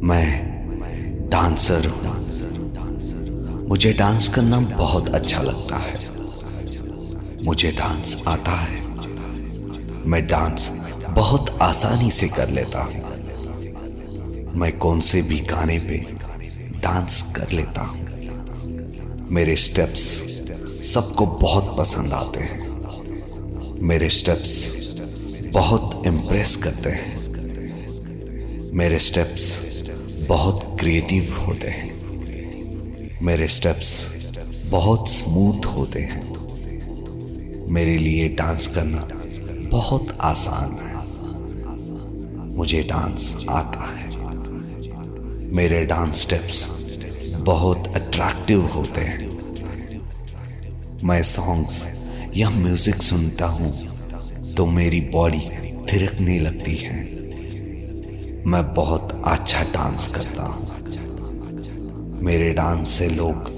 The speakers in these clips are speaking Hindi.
मैं डांसर हूँ। मुझे डांस करना बहुत अच्छा लगता है। मुझे डांस आता है। मैं डांस बहुत आसानी से कर लेता हूँ। मैं कौन से भी गाने पे डांस कर लेता हूँ। मेरे स्टेप्स सबको बहुत पसंद आते हैं। मेरे स्टेप्स बहुत इम्प्रेस करते हैं। मेरे स्टेप्स बहुत क्रिएटिव होते हैं। मेरे स्टेप्स बहुत स्मूथ होते हैं। मेरे लिए डांस करना बहुत आसान है। मुझे डांस आता है। मेरे डांस स्टेप्स बहुत अट्रैक्टिव होते हैं। मैं सॉन्ग्स या म्यूजिक सुनता हूँ तो मेरी बॉडी थिरकने लगती है। मैं बहुत अच्छा डांस करता हूँ। मेरे डांस से लोग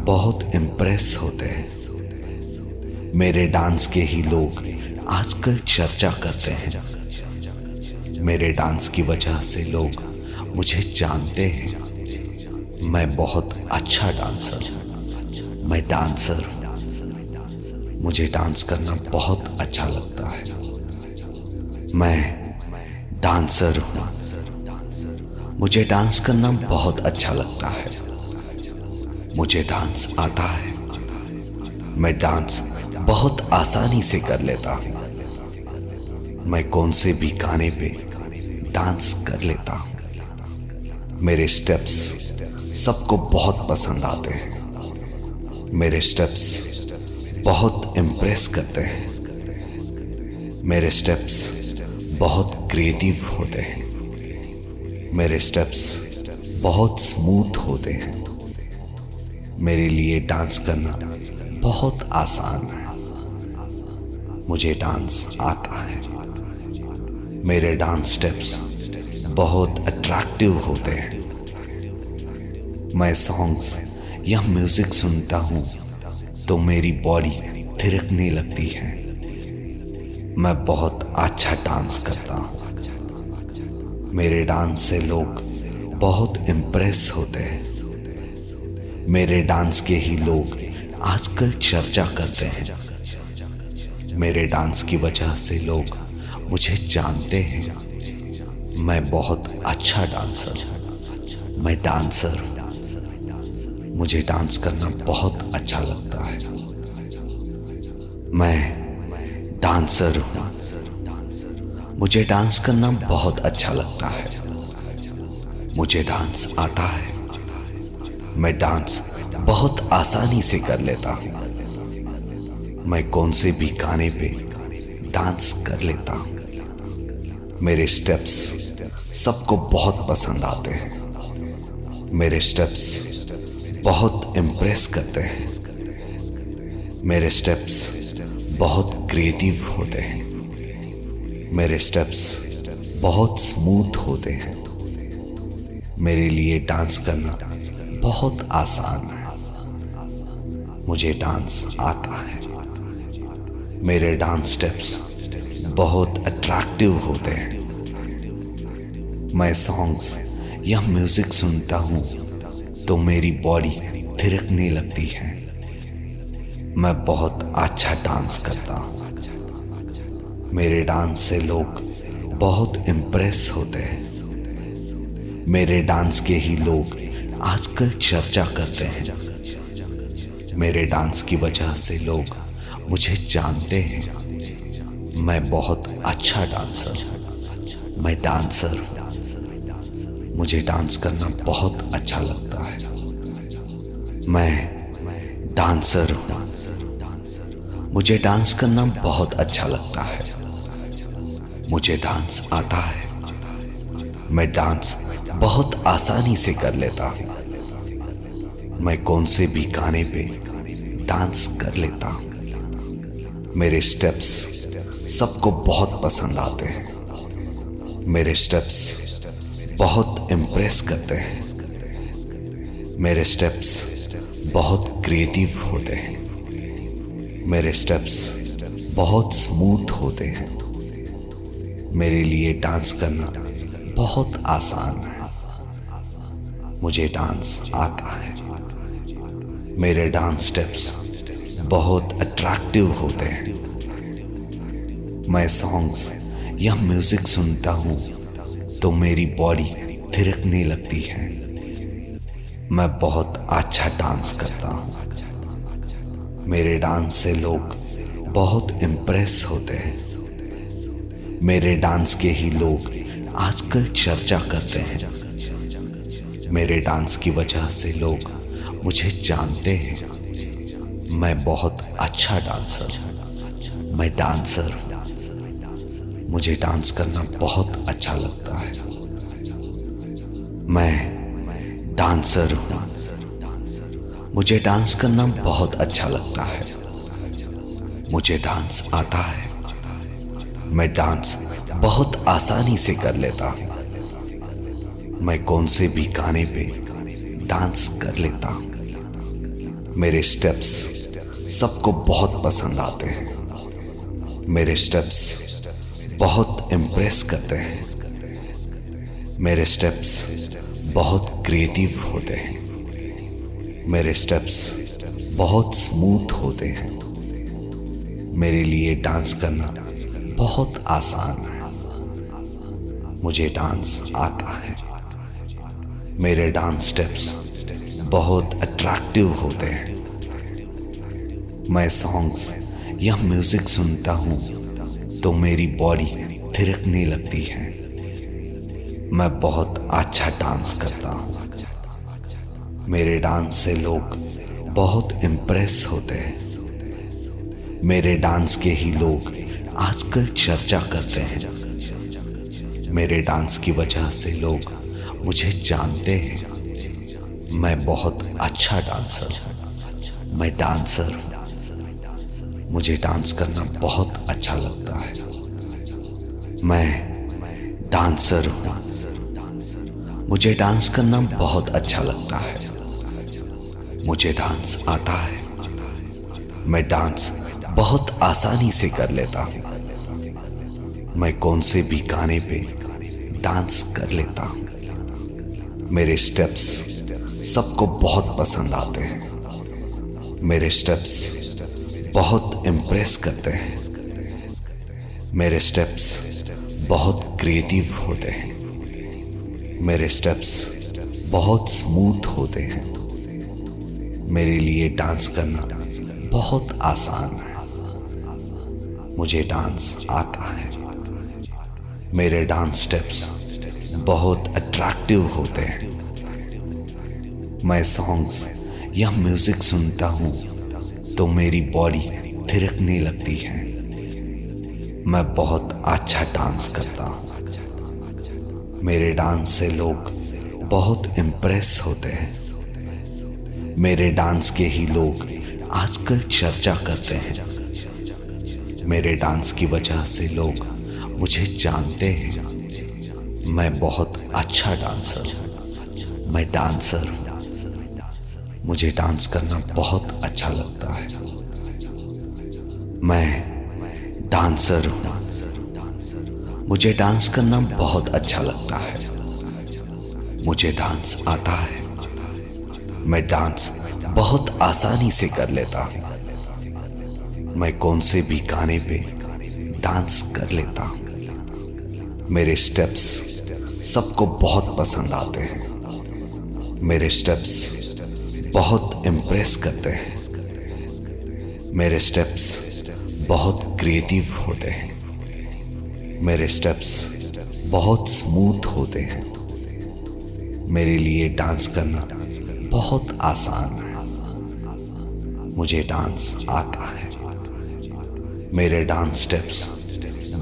बहुत इम्प्रेस होते हैं। मेरे डांस के ही लोग आजकल चर्चा करते हैं। मेरे डांस की वजह से लोग मुझे जानते हैं। मैं बहुत अच्छा डांसर हूँ। मैं डांसर हूँ। मुझे डांस करना बहुत अच्छा लगता है। मैं डांसर हूँ। मुझे डांस करना बहुत अच्छा लगता है। मुझे डांस आता है। मैं डांस बहुत आसानी से कर लेता हूँ। मैं कौन से भी गाने पे डांस कर लेता हूँ। मेरे स्टेप्स सबको बहुत पसंद आते हैं। मेरे स्टेप्स बहुत इम्प्रेस करते हैं। मेरे स्टेप्स बहुत क्रिएटिव होते हैं। मेरे स्टेप्स बहुत स्मूथ होते हैं। मेरे लिए डांस करना बहुत आसान है। मुझे डांस आता है। मेरे डांस स्टेप्स बहुत अट्रैक्टिव होते हैं। मैं सॉन्ग्स या म्यूजिक सुनता हूँ तो मेरी बॉडी थिरकने लगती है। मैं बहुत अच्छा डांस करता हूँ। मेरे डांस से लोग बहुत इम्प्रेस होते हैं। मेरे डांस के ही लोग आजकल चर्चा करते हैं। मेरे डांस की वजह से लोग मुझे जानते हैं। मैं बहुत अच्छा डांसर हूँ। मैं डांसर हूँ। मुझे डांस करना बहुत अच्छा लगता है। मैं डांसर हूँ। मुझे डांस करना बहुत अच्छा लगता है। मुझे डांस आता है। मैं डांस बहुत आसानी से कर लेता हूँ। मैं कौन से भी गाने पे डांस कर लेता हूँ। मेरे स्टेप्स सबको बहुत पसंद आते हैं। मेरे स्टेप्स बहुत इम्प्रेस करते हैं। मेरे स्टेप्स बहुत क्रिएटिव होते हैं। मेरे स्टेप्स बहुत स्मूथ होते हैं। मेरे लिए डांस करना बहुत आसान है। मुझे डांस आता है। मेरे डांस स्टेप्स बहुत अट्रैक्टिव होते हैं। मैं सॉन्ग्स या म्यूजिक सुनता हूँ तो मेरी बॉडी थिरकने लगती है। मैं बहुत अच्छा डांस करता हूँ। मेरे डांस से लोग बहुत इम्प्रेस होते हैं। मेरे डांस के ही लोग आजकल चर्चा करते हैं। मेरे डांस की वजह से लोग मुझे जानते हैं। मैं बहुत अच्छा डांसर हूँ। मैं डांसर हूँ। मुझे डांस करना बहुत अच्छा लगता है। मैं डांसर हूँ। मुझे डांस करना बहुत अच्छा लगता है। मुझे डांस आता है। मैं डांस बहुत आसानी से कर लेता हूँ। मैं कौन से भी गाने पे डांस कर लेता हूँ। मेरे स्टेप्स सबको बहुत पसंद आते हैं। मेरे स्टेप्स बहुत इम्प्रेस करते हैं। मेरे स्टेप्स बहुत क्रिएटिव होते हैं। मेरे स्टेप्स बहुत स्मूथ होते हैं। मेरे लिए डांस करना बहुत आसान है। मुझे डांस आता है। मेरे डांस स्टेप्स बहुत अट्रैक्टिव होते हैं। मैं सॉन्ग्स या म्यूजिक सुनता हूँ तो मेरी बॉडी थिरकने लगती है। मैं बहुत अच्छा डांस करता हूँ। मेरे डांस से लोग बहुत इम्प्रेस होते हैं। मेरे डांस के ही लोग आजकल चर्चा करते हैं। मेरे डांस की वजह से लोग मुझे जानते हैं। मैं बहुत अच्छा डांसर हूँ। मैं डांसर हूँ। मुझे डांस करना बहुत अच्छा लगता है। मैं डांसर हूँ। मुझे डांस करना बहुत अच्छा लगता है। मुझे डांस आता है। मैं डांस बहुत आसानी से कर लेता हूँ। मैं कौन से भी गाने पे डांस कर लेता हूँ। मेरे स्टेप्स सबको बहुत पसंद आते हैं। मेरे स्टेप्स बहुत इम्प्रेस करते हैं। मेरे स्टेप्स बहुत क्रिएटिव होते हैं। मेरे स्टेप्स बहुत स्मूथ होते हैं। मेरे लिए डांस करना बहुत आसान है। मुझे डांस आता है। मेरे डांस स्टेप्स बहुत अट्रैक्टिव होते हैं। मैं सॉन्ग्स या म्यूजिक सुनता हूँ तो मेरी बॉडी थिरकने लगती है। मैं बहुत अच्छा डांस करता हूँ। मेरे डांस से लोग बहुत इम्प्रेस होते हैं। मेरे डांस के ही लोग आजकल चर्चा करते हैं। मेरे डांस की वजह से लोग मुझे जानते हैं। मैं बहुत अच्छा डांसर हूँ। मैं डांसर हूँ। मुझे डांस करना बहुत अच्छा लगता है। मैं डांसर हूँ। मुझे डांस करना बहुत अच्छा लगता है। मुझे डांस आता है। मैं डांस बहुत आसानी से कर लेता हूँ। मैं कौन से भी गाने पे डांस कर लेता हूँ। मेरे स्टेप्स सबको बहुत पसंद आते हैं। मेरे स्टेप्स बहुत इम्प्रेस करते हैं। मेरे स्टेप्स बहुत क्रिएटिव होते हैं। मेरे स्टेप्स बहुत स्मूथ होते हैं। मेरे लिए डांस करना बहुत आसान है। मुझे डांस आता है। मेरे डांस स्टेप्स बहुत अट्रैक्टिव होते हैं। मैं सॉन्ग्स या म्यूजिक सुनता हूँ तो मेरी बॉडी थिरकने लगती है। मैं बहुत अच्छा डांस करता हूँ। मेरे डांस से लोग बहुत इम्प्रेस होते हैं। मेरे डांस के ही लोग आजकल चर्चा करते हैं। मेरे डांस की वजह से लोग मुझे जानते हैं। मैं बहुत अच्छा डांसर हूँ। मैं डांसर हूँ। मुझे डांस करना बहुत अच्छा लगता है। मैं डांसर हूँ। मुझे डांस करना बहुत अच्छा लगता है। मुझे डांस आता है। मैं डांस बहुत आसानी से कर लेता हूँ। मैं कौन से भी गाने पे डांस कर लेता हूँ। मेरे स्टेप्स सबको बहुत पसंद आते हैं। मेरे स्टेप्स बहुत इम्प्रेस करते हैं। मेरे स्टेप्स बहुत क्रिएटिव होते हैं। मेरे स्टेप्स बहुत स्मूथ होते हैं। मेरे लिए डांस करना बहुत आसान है। मुझे डांस आता है। मेरे डांस स्टेप्स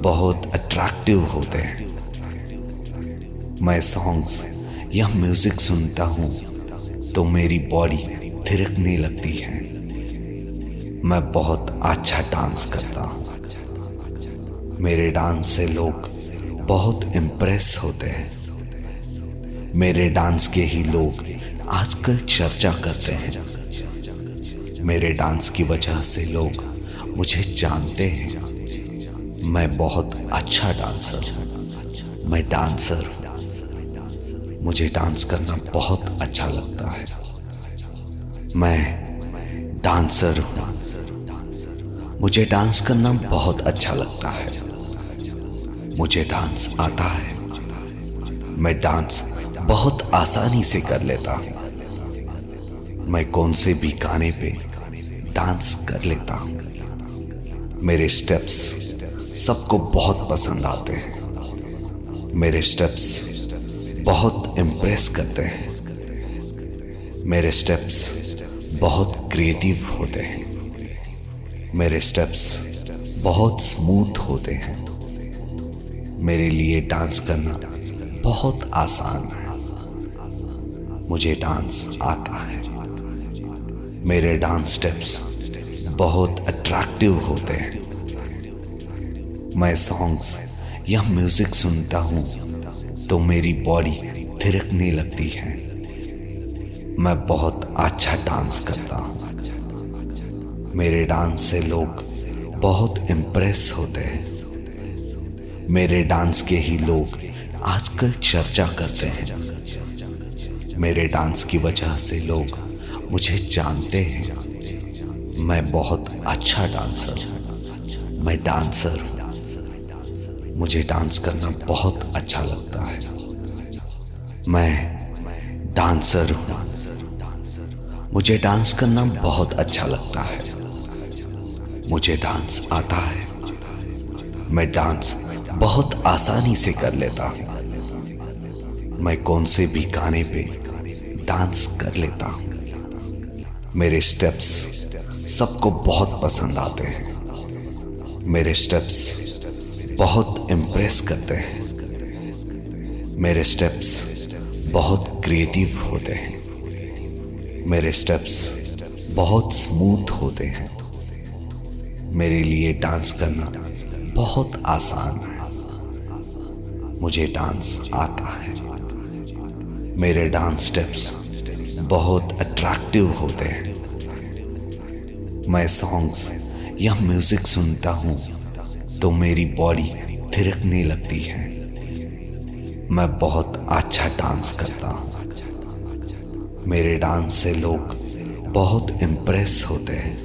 बहुत अट्रैक्टिव होते हैं। मैं सॉन्ग्स या म्यूजिक सुनता हूँ तो मेरी बॉडी थिरकने लगती है। मैं बहुत अच्छा डांस करता हूँ। मेरे डांस से लोग बहुत इम्प्रेस होते हैं। मेरे डांस के ही लोग आजकल चर्चा करते हैं। मेरे डांस की वजह से लोग मुझे जानते हैं। मैं बहुत अच्छा डांसर हूँ। मैं डांसर हूँ। मुझे डांस करना बहुत अच्छा लगता है। मैं डांसर हूँ। मुझे डांस करना बहुत अच्छा लगता है। मुझे डांस आता है। मैं डांस बहुत आसानी से कर लेता हूँ। मैं कौन से भी गाने पे डांस कर लेता हूँ। मेरे स्टेप्स सबको बहुत पसंद आते हैं। मेरे स्टेप्स बहुत इम्प्रेस करते हैं। मेरे स्टेप्स बहुत क्रिएटिव होते हैं। मेरे स्टेप्स बहुत स्मूथ होते हैं। मेरे लिए डांस करना बहुत आसान है। मुझे डांस आता है। मेरे डांस स्टेप्स बहुत अट्रैक्टिव होते हैं। मैं सॉन्ग्स या म्यूजिक सुनता हूँ तो मेरी बॉडी थिरकने लगती है। मैं बहुत अच्छा डांस करता हूँ। मेरे डांस से लोग बहुत इम्प्रेस होते हैं। मेरे डांस के ही लोग आजकल चर्चा करते हैं। मेरे डांस की वजह से लोग मुझे जानते हैं। मैं बहुत अच्छा डांसर हूँ। मैं डांसर हूँ। मुझे डांस करना बहुत अच्छा लगता है। मैं डांसर हूँ। मुझे डांस करना बहुत अच्छा लगता है। मुझे डांस आता है। मैं डांस बहुत आसानी से कर लेता हूँ। मैं कौन से भी गाने पे डांस कर लेता हूँ। मेरे स्टेप्स सबको बहुत पसंद आते हैं। मेरे स्टेप्स बहुत इम्प्रेस करते हैं। मेरे स्टेप्स बहुत क्रिएटिव होते हैं। मेरे स्टेप्स बहुत स्मूथ होते हैं। मेरे लिए डांस करना बहुत आसान है। मुझे डांस आता है। मेरे डांस स्टेप्स बहुत अट्रैक्टिव होते हैं। मैं सॉन्ग्स या म्यूजिक सुनता हूँ तो मेरी बॉडी थिरकने लगती है। मैं बहुत अच्छा डांस करता हूँ। मेरे डांस से लोग बहुत इम्प्रेस होते हैं।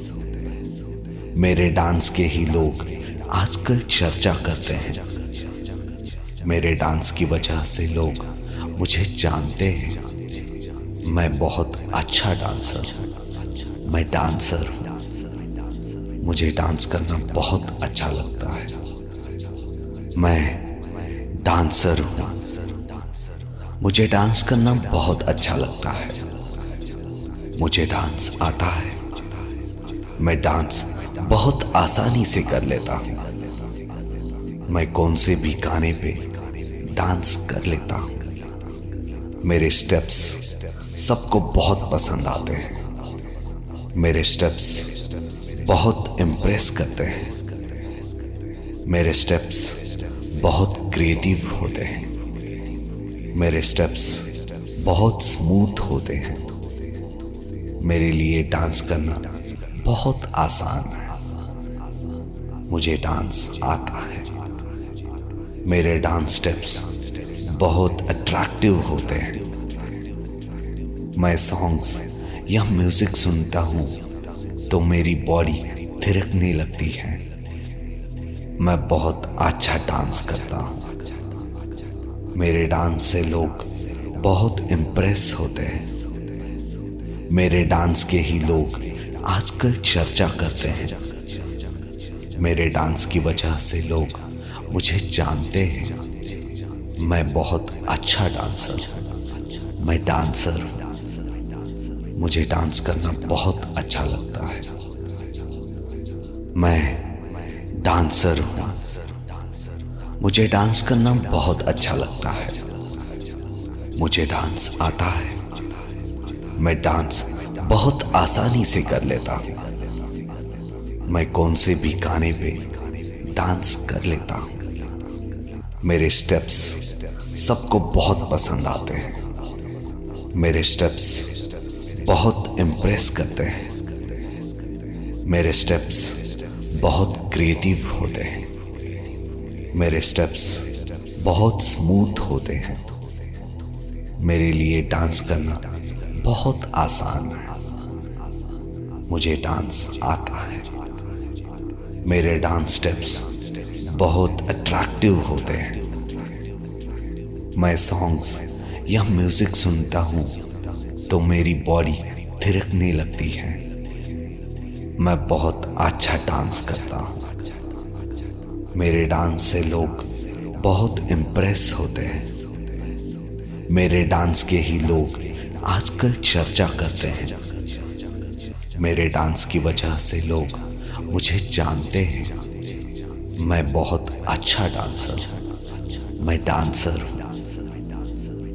मेरे डांस के ही लोग आजकल चर्चा करते हैं। मेरे डांस की वजह से लोग मुझे जानते हैं। मैं बहुत अच्छा डांसर हूँ। मैं डांसर हूँ। मुझे डांस करना बहुत अच्छा लगता है। मैं डांसर हूँ। मुझे डांस करना बहुत अच्छा लगता है। मुझे डांस आता है। मैं डांस बहुत आसानी से कर लेता हूँ। मैं कौन से भी गाने पे डांस कर लेता हूँ। मेरे स्टेप्स सबको बहुत पसंद आते हैं। मेरे स्टेप्स बहुत इम्प्रेस करते हैं। मेरे स्टेप्स बहुत क्रिएटिव होते हैं। मेरे स्टेप्स बहुत स्मूथ होते हैं। मेरे लिए डांस करना बहुत आसान है। मुझे डांस आता है। मेरे डांस स्टेप्स बहुत अट्रैक्टिव होते हैं। मैं सॉन्ग्स या म्यूजिक सुनता हूँ तो मेरी बॉडी थिरकने लगती है। मैं बहुत अच्छा डांस करता हूँ। मेरे डांस से लोग बहुत इम्प्रेस होते हैं। मेरे डांस के ही लोग आजकल चर्चा करते हैं। मेरे डांस की वजह से लोग मुझे जानते हैं। मैं बहुत अच्छा डांसर हूँ। मैं डांसर हूँ। मुझे डांस करना बहुत अच्छा लगता है। मैं डांसर हूँ। मुझे डांस करना बहुत अच्छा लगता है। मुझे डांस आता है। मैं डांस बहुत आसानी से कर लेता हूँ। मैं कौन से भी गाने पे डांस कर लेता हूँ। मेरे स्टेप्स सबको बहुत पसंद आते हैं। मेरे स्टेप्स बहुत इम्प्रेस करते हैं। मेरे स्टेप्स बहुत क्रिएटिव होते हैं। मेरे स्टेप्स बहुत स्मूथ होते हैं। मेरे लिए डांस करना बहुत आसान है। मुझे डांस आता है। मेरे डांस स्टेप्स बहुत अट्रैक्टिव होते हैं। मैं सॉन्ग्स या म्यूजिक सुनता हूँ तो मेरी बॉडी थिरकने लगती है। मैं बहुत अच्छा डांस करता हूँ। मेरे डांस से लोग बहुत इम्प्रेस होते हैं। मेरे डांस के ही लोग आजकल चर्चा करते हैं। मेरे डांस की वजह से लोग मुझे जानते हैं। मैं बहुत अच्छा डांसर हूँ। मैं डांसर हूँ।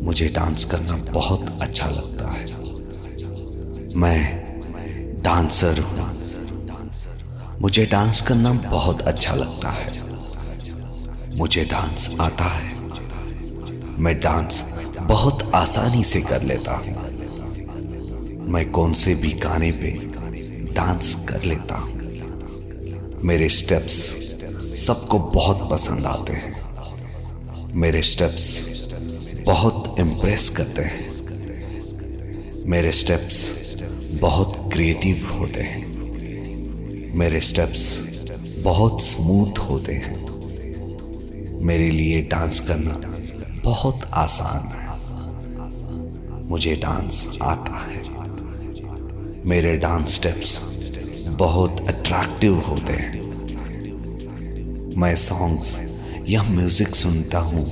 मुझे डांस करना बहुत अच्छा लगता है। मैं डांसर हूँ। मुझे डांस करना बहुत अच्छा लगता है। मुझे डांस आता है। मैं डांस बहुत आसानी से कर लेता हूँ। मैं कौन से भी गाने पे डांस कर लेता हूँ। मेरे स्टेप्स सबको बहुत पसंद आते हैं। मेरे स्टेप्स बहुत इम्प्रेस करते हैं। मेरे स्टेप्स बहुत क्रिएटिव होते हैं। मेरे स्टेप्स बहुत स्मूथ होते हैं। मेरे लिए डांस करना बहुत आसान है। मुझे डांस आता है। मेरे डांस स्टेप्स बहुत अट्रैक्टिव होते हैं। मैं सॉन्ग्स या म्यूजिक सुनता हूँ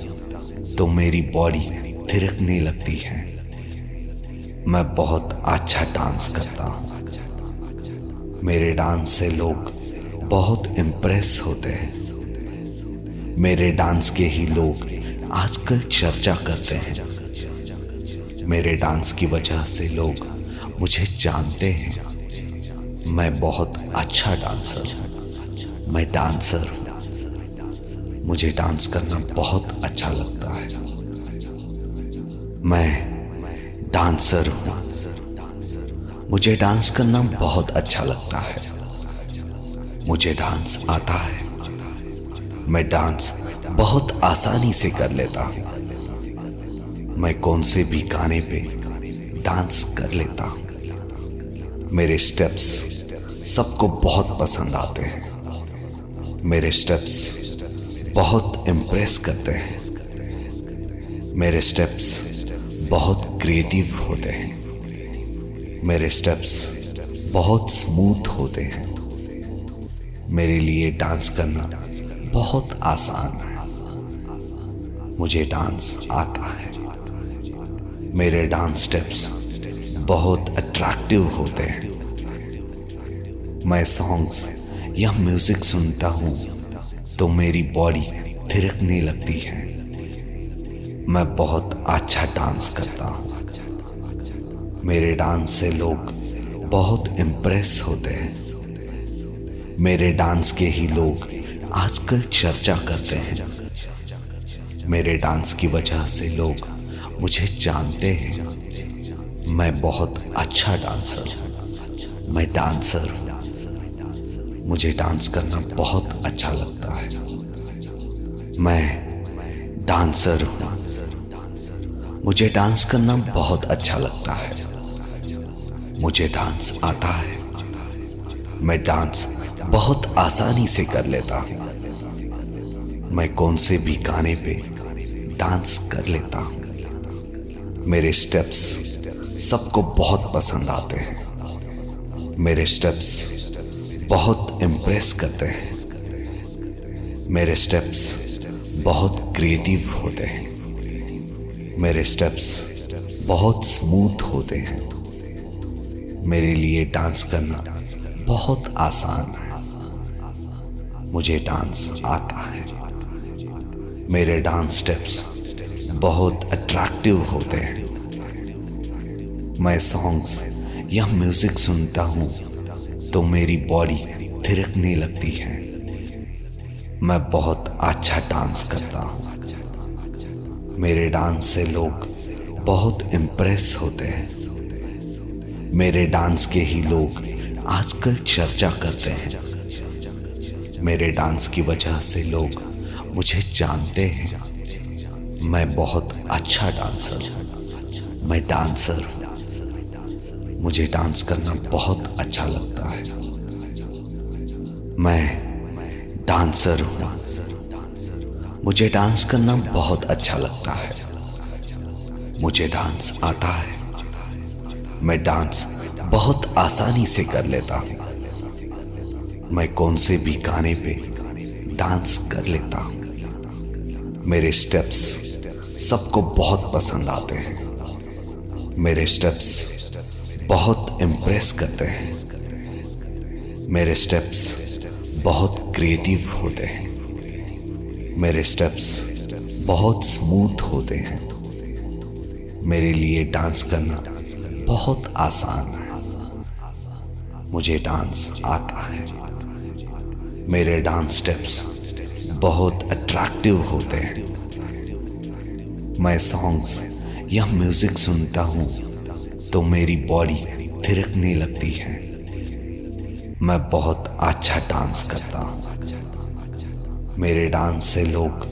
तो मेरी बॉडी थिरकने लगती है। मैं बहुत अच्छा डांस करता हूँ। मेरे डांस से लोग बहुत इम्प्रेस होते हैं। मेरे डांस के ही लोग आजकल चर्चा करते हैं। मेरे डांस की वजह से लोग मुझे जानते हैं। मैं बहुत अच्छा डांसर हूँ। मैं डांसर हूँ। मुझे डांस करना बहुत अच्छा लगता है। मैं डांसर हूँ। मुझे डांस करना बहुत अच्छा लगता है। मुझे डांस आता है। मैं डांस बहुत आसानी से कर लेता हूँ। मैं कौन से भी गाने पे डांस कर लेता हूँ। मेरे स्टेप्स सबको बहुत पसंद आते हैं। मेरे स्टेप्स बहुत इम्प्रेस करते हैं। मेरे स्टेप्स बहुत क्रिएटिव होते हैं। मेरे स्टेप्स बहुत स्मूथ होते हैं। मेरे लिए डांस करना बहुत आसान है। मुझे डांस आता है। मेरे डांस स्टेप्स बहुत अट्रैक्टिव होते हैं। मैं सॉन्ग्स या म्यूजिक सुनता हूँ तो मेरी बॉडी थिरकने लगती है। मैं बहुत अच्छा डांस करता हूँ। मेरे डांस से लोग बहुत इम्प्रेस होते हैं। मेरे डांस के ही लोग आजकल चर्चा करते हैं। मेरे डांस की वजह से लोग मुझे जानते हैं। मैं बहुत अच्छा डांसर हूँ। मैं डांसर हूँ। मुझे डांस करना बहुत अच्छा लगता है। मैं डांसर हूँ। मुझे डांस करना बहुत अच्छा लगता है। मुझे डांस आता है। मैं डांस बहुत आसानी से कर लेता हूँ। मैं कौन से भी गाने पे डांस कर लेता हूँ। मेरे स्टेप्स सबको बहुत पसंद आते हैं। मेरे स्टेप्स बहुत इम्प्रेस करते हैं। मेरे स्टेप्स बहुत क्रिएटिव होते हैं। मेरे स्टेप्स बहुत स्मूथ होते हैं। मेरे लिए डांस करना बहुत आसान है। मुझे डांस आता है। मेरे डांस स्टेप्स बहुत अट्रैक्टिव होते हैं। मैं सॉन्ग्स या म्यूजिक सुनता हूँ तो मेरी बॉडी थिरकने लगती है। मैं बहुत अच्छा डांस करता हूँ। मेरे डांस से लोग बहुत इम्प्रेस होते हैं। मेरे डांस के ही लोग आजकल चर्चा करते हैं। मेरे डांस की वजह से लोग मुझे जानते हैं। मैं बहुत अच्छा डांसर हूँ। मैं डांसर हूँ। मुझे डांस करना बहुत अच्छा लगता है। मैं डांसर हूँ। मुझे डांस करना बहुत अच्छा लगता है। मुझे डांस आता है। मैं डांस बहुत आसानी से कर लेता हूँ। मैं कौन से भी गाने पे डांस कर लेता हूँ। मेरे स्टेप्स सबको बहुत पसंद आते हैं। मेरे स्टेप्स बहुत इम्प्रेस करते हैं। मेरे स्टेप्स बहुत क्रिएटिव होते हैं। मेरे स्टेप्स बहुत स्मूथ होते हैं। मेरे लिए डांस करना बहुत आसान है। मुझे डांस आता है। मेरे डांस स्टेप्स बहुत अट्रैक्टिव होते हैं। मैं सॉन्ग्स या म्यूजिक सुनता हूँ तो मेरी बॉडी थिरकने लगती है। मैं बहुत अच्छा डांस करता हूँ। मेरे डांस से लोग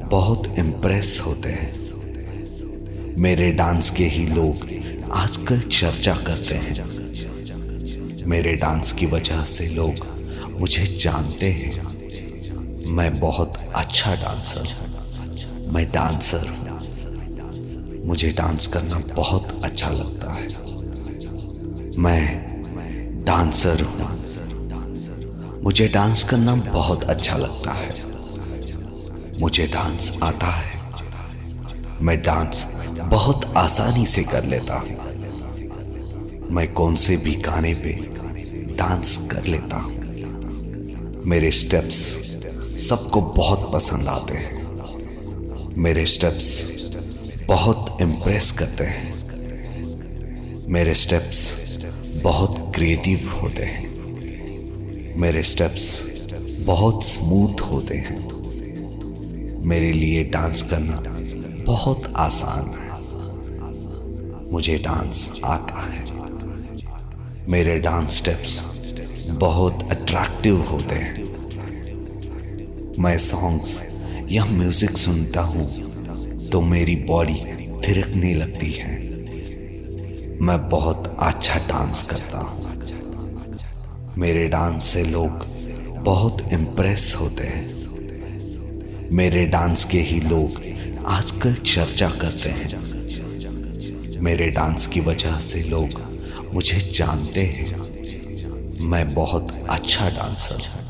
बहुत इम्प्रेस होते हैं। मेरे डांस के ही लोग आजकल चर्चा करते हैं। मेरे डांस की वजह से लोग मुझे जानते हैं। मैं बहुत अच्छा डांसर हूँ। मैं डांसर हूँ। मुझे डांस करना बहुत अच्छा लगता है। मैं डांसर हूँ। मुझे डांस करना बहुत अच्छा लगता है। मुझे डांस आता है। मैं डांस बहुत आसानी से कर लेता हूँ। मैं कौन से भी गाने पे डांस कर लेता हूँ। मेरे स्टेप्स सबको बहुत पसंद आते हैं। मेरे स्टेप्स बहुत इम्प्रेस करते हैं। मेरे स्टेप्स बहुत क्रिएटिव होते हैं। मेरे स्टेप्स बहुत स्मूथ होते हैं। मेरे लिए डांस करना बहुत आसान है। मुझे डांस आता है। मेरे डांस स्टेप्स बहुत अट्रैक्टिव होते हैं। मैं सॉन्ग्स या म्यूजिक सुनता हूँ तो मेरी बॉडी थिरकने लगती है। मैं बहुत अच्छा डांस करता हूँ। मेरे डांस से लोग बहुत इम्प्रेस होते हैं। मेरे डांस के ही लोग आजकल चर्चा करते हैं। मेरे डांस की वजह से लोग मुझे जानते हैं। मैं बहुत अच्छा डांसर हूँ।